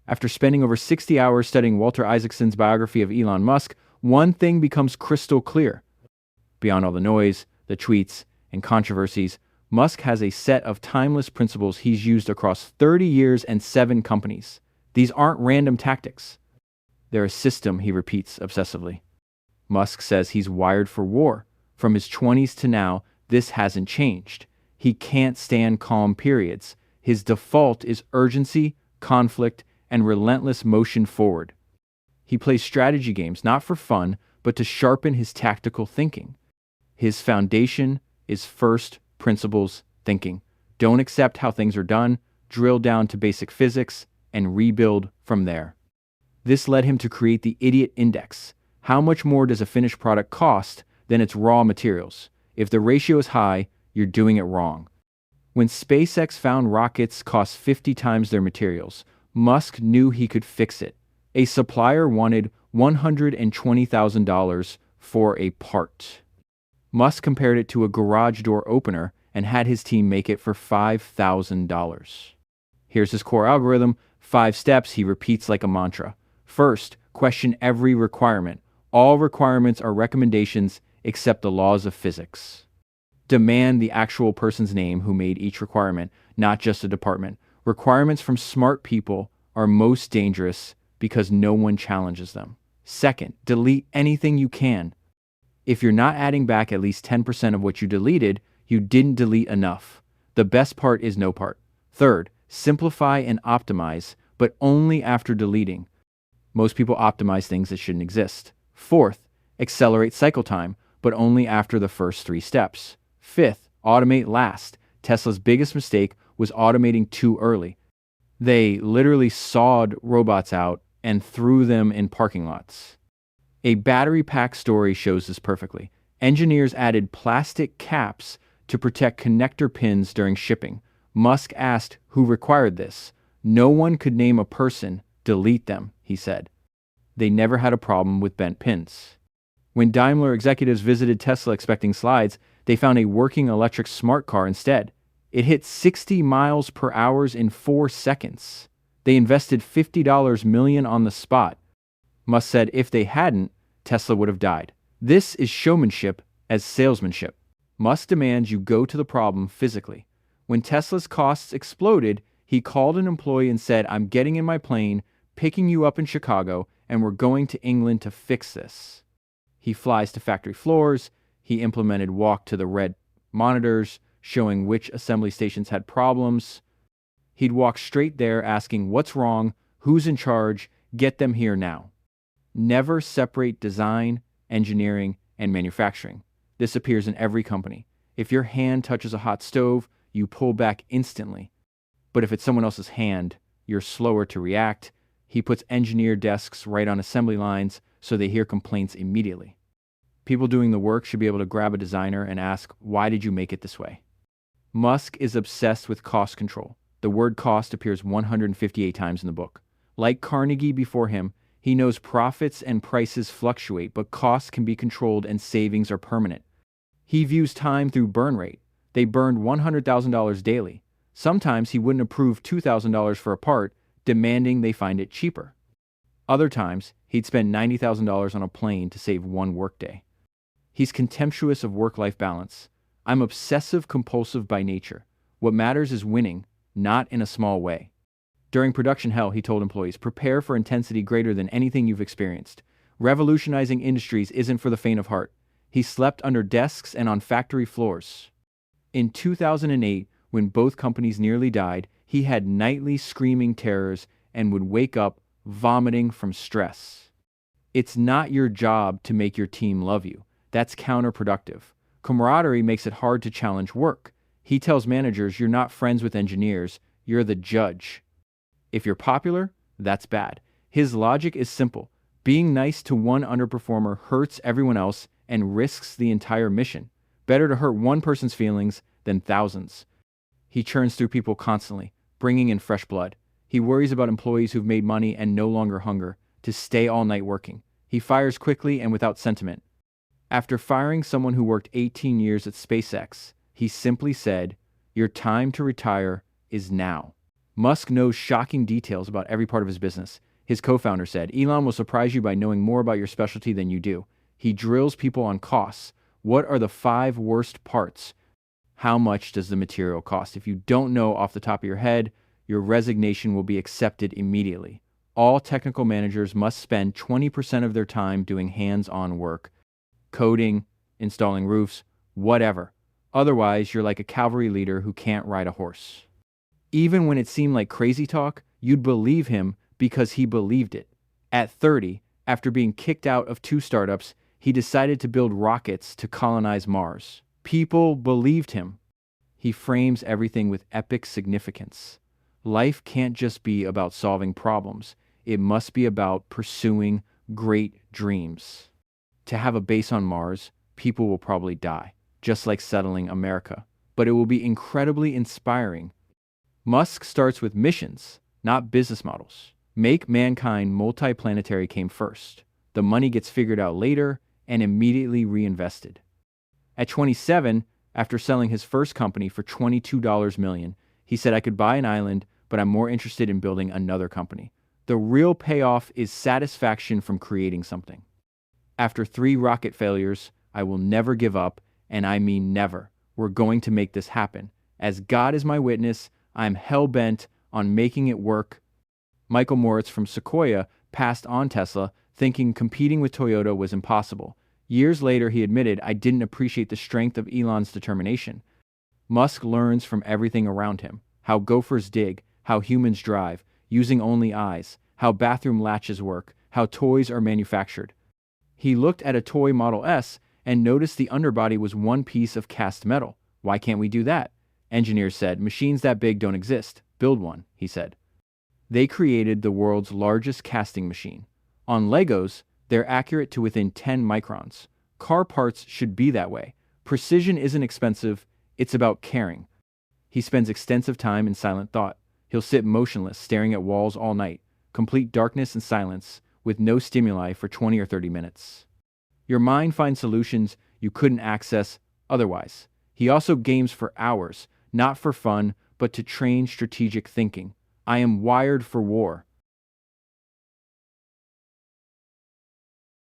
After spending over 60 hours studying Walter Isaacson's biography of Elon Musk, one thing becomes crystal clear. Beyond all the noise, the tweets, and controversies, Musk has a set of timeless principles he's used across 30 years and 7 companies. These aren't random tactics. They're a system he repeats obsessively. Musk says he's wired for war. From his 20s to now, this hasn't changed. He can't stand calm periods. His default is urgency, conflict, and relentless motion forward. He plays strategy games not for fun, but to sharpen his tactical thinking. His foundation is first principles thinking. Don't accept how things are done, drill down to basic physics, and rebuild from there. This led him to create the Idiot Index. How much more does a finished product cost than its raw materials? If the ratio is high, you're doing it wrong. When SpaceX found rockets cost 50 times their materials, Musk knew he could fix it. A supplier wanted $120,000 for a part. Musk compared it to a garage door opener and had his team make it for $5,000. Here's his core algorithm, 5 steps he repeats like a mantra. First, question every requirement. All requirements are recommendations except the laws of physics. Demand the actual person's name who made each requirement, not just a department. Requirements from smart people are most dangerous because no one challenges them. Second, delete anything you can. If you're not adding back at least 10% of what you deleted, you didn't delete enough. The best part is no part. Third, simplify and optimize, but only after deleting. Most people optimize things that shouldn't exist. Fourth, accelerate cycle time, but only after the first 3 steps. Fifth, automate last. Tesla's biggest mistake was automating too early. They literally sawed robots out and threw them in parking lots. A battery pack story shows this perfectly. Engineers added plastic caps to protect connector pins during shipping. Musk asked who required this. No one could name a person. Delete them, he said. They never had a problem with bent pins. When Daimler executives visited Tesla expecting slides, they found a working electric smart car instead. It hit 60 miles per hour in 4 seconds. They invested $50 million on the spot. Musk said if they hadn't, Tesla would have died. This is showmanship as salesmanship. Musk demands you go to the problem physically. When Tesla's costs exploded, he called an employee and said, "I'm getting in my plane, picking you up in Chicago, and we're going to England to fix this." He flies to factory floors. He implemented walk to the red monitors, showing which assembly stations had problems. He'd walk straight there asking, "What's wrong? Who's in charge? Get them here now." Never separate design, engineering, and manufacturing. This appears in every company. If your hand touches a hot stove, you pull back instantly. But if it's someone else's hand, you're slower to react. He puts engineer desks right on assembly lines so they hear complaints immediately. People doing the work should be able to grab a designer and ask, "Why did you make it this way?" Musk is obsessed with cost control. The word cost appears 158 times in the book. Like Carnegie before him, he knows profits and prices fluctuate, but costs can be controlled and savings are permanent. He views time through burn rate. They burned $100,000 daily. Sometimes he wouldn't approve $2,000 for a part, demanding they find it cheaper. Other times, he'd spend $90,000 on a plane to save one workday. He's contemptuous of work-life balance. "I'm obsessive-compulsive by nature. What matters is winning, not in a small way." During production hell, he told employees, "Prepare for intensity greater than anything you've experienced. Revolutionizing industries isn't for the faint of heart." He slept under desks and on factory floors. In 2008, when both companies nearly died, he had nightly screaming terrors and would wake up vomiting from stress. It's not your job to make your team love you. That's counterproductive. Camaraderie makes it hard to challenge work. He tells managers, "You're not friends with engineers, you're the judge." If you're popular, that's bad. His logic is simple. Being nice to one underperformer hurts everyone else and risks the entire mission. Better to hurt one person's feelings than thousands. He churns through people constantly, bringing in fresh blood. He worries about employees who've made money and no longer hunger to stay all night working. He fires quickly and without sentiment. After firing someone who worked 18 years at SpaceX, he simply said, "Your time to retire is now." Musk knows shocking details about every part of his business. His co-founder said, Elon will surprise you by knowing more about your specialty than you do. He drills people on costs. What are the 5 worst parts? How much does the material cost? If you don't know off the top of your head, your resignation will be accepted immediately. All technical managers must spend 20% of their time doing hands-on work, coding, installing roofs, whatever. Otherwise, you're like a cavalry leader who can't ride a horse. Even when it seemed like crazy talk, you'd believe him because he believed it. At 30, after being kicked out of 2 startups, he decided to build rockets to colonize Mars. People believed him. He frames everything with epic significance. Life can't just be about solving problems. It must be about pursuing great dreams. To have a base on Mars, people will probably die, just like settling America. But it will be incredibly inspiring. Musk starts with missions, not business models. Make mankind multiplanetary came first. The money gets figured out later and immediately reinvested. At 27, after selling his first company for $22 million, he said, I could buy an island, but I'm more interested in building another company. The real payoff is satisfaction from creating something. After 3 rocket failures, I will never give up, and I mean never. We're going to make this happen. As God is my witness, I'm hell-bent on making it work. Michael Moritz from Sequoia passed on Tesla, thinking competing with Toyota was impossible. Years later, he admitted, I didn't appreciate the strength of Elon's determination. Musk learns from everything around him. How gophers dig, how humans drive, using only eyes, how bathroom latches work, how toys are manufactured. He looked at a toy Model S and noticed the underbody was one piece of cast metal. Why can't we do that? Engineers said, machines that big don't exist. Build one, he said. They created the world's largest casting machine. On Legos, they're accurate to within 10 microns. Car parts should be that way. Precision isn't expensive, it's about caring. He spends extensive time in silent thought. He'll sit motionless, staring at walls all night, complete darkness and silence, with no stimuli for 20 or 30 minutes. Your mind finds solutions you couldn't access otherwise. He also games for hours, not for fun, but to train strategic thinking. I am wired for war.